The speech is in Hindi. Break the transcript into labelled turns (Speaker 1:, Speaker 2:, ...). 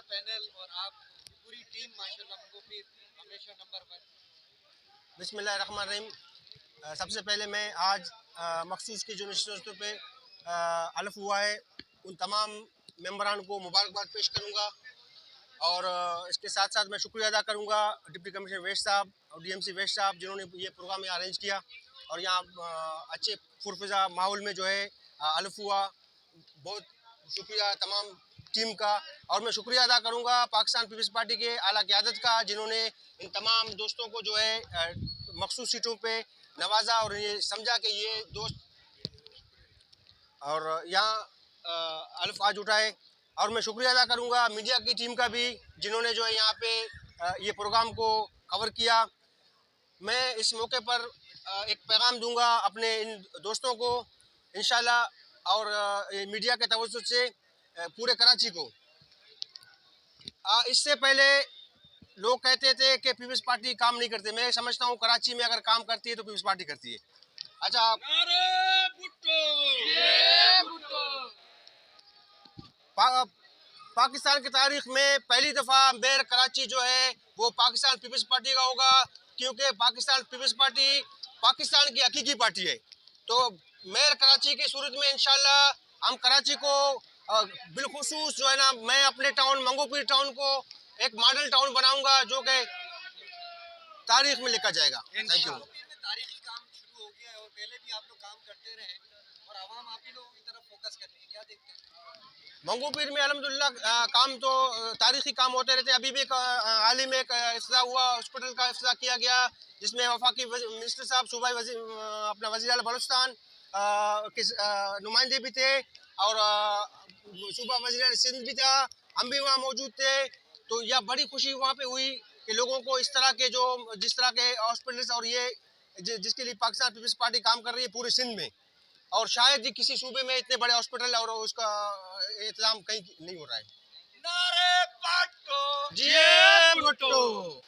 Speaker 1: पूरा पैनल और आप पूरी टीम माशाल्लाह मंगोपीर हमेशा नंबर 1।
Speaker 2: बिस्मिल्लाहिर्रहमानिर्रहीम। सबसे पहले मैं आज मखसूस की जो नशस्तों पे हलफ हुआ है उन तमाम मेंबरान को मुबारकबाद पेश करूँगा और इसके साथ साथ मैं शुक्रिया अदा करूँगा डिप्टी कमिश्नर वेस्ट साहब और डीएमसी वेस्ट साहब जिन्होंने ये प्रोग्राम यहाँ अरेंज किया और यहाँ अच्छे पुरफिज़ा माहौल में जो है हलफ हुआ। बहुत शुक्रिया तमाम टीम का। और मैं शुक्रिया अदा करूँगा पाकिस्तान पीपल्स पार्टी के आला क़यादत का जिन्होंने इन तमाम दोस्तों को जो है मखसूस सीटों पे नवाजा और ये समझा कि ये दोस्त और यहाँ हल्फ आज उठाए। और मैं शुक्रिया अदा करूँगा मीडिया की टीम का भी जिन्होंने जो है यहाँ पे ये प्रोग्राम को कवर किया। मैं इस मौके पर एक पैगाम दूंगा अपने इन दोस्तों को इंशाल्लाह और मीडिया के तवज्जुह से पूरे कराची को। इससे पहले लोग कहते थे कि पीपल्स पार्टी काम नहीं करती। मैं समझता हूँ कराची में अगर काम करती है तो पीपल्स पार्टी करती है। अच्छा, पाकिस्तान की तारीख में पहली दफ़ा मेयर कराची जो है वो पाकिस्तान पीपल्स पार्टी का होगा, क्योंकि पाकिस्तान पीपल्स पार्टी पाकिस्तान की हकीकी पार्टी है। तो मेयर कराची की सूरत में इंशाल्लाह हम कराची को बिलखुसूस जो है ना, मैं अपने टाउन मंगोपीर टाउन को एक मॉडल टाउन बनाऊंगा जो कि तारीख में लिखा जाएगा। Thank you.
Speaker 1: तारीखी काम शुरू हो गया है और पहले भी आप लोग काम करते रहे और आवाम आप ही लोगों की तरफ फोकस कर रही है, क्या देखते हैं?
Speaker 2: मंगोपीर में अल्हम्दुलिल्लाह काम तो तारीखी काम होते रहते हैं। अभी भी हाल ही में एक इफ्तिताह हुआ, हॉस्पिटल का इफ्तिताह किया गया जिसमें वफाकी मिनिस्टर साहब सूबाई अपना वज़ीर आला बलूचिस्तान के नुमाइंदे भी थे और सूबा वज़ीर आला सिंध भी था, हम भी वहाँ मौजूद थे। तो यह बड़ी खुशी वहाँ पे हुई कि लोगों को इस तरह के जिस तरह के हॉस्पिटल्स और ये जिसके लिए पाकिस्तान पीपल्स पार्टी काम कर रही है पूरे सिंध में, और शायद ही किसी सूबे में इतने बड़े हॉस्पिटल और उसका इंतजाम कहीं नहीं हो रहा है।
Speaker 1: नारे पाटो
Speaker 2: जिए भुट्टो।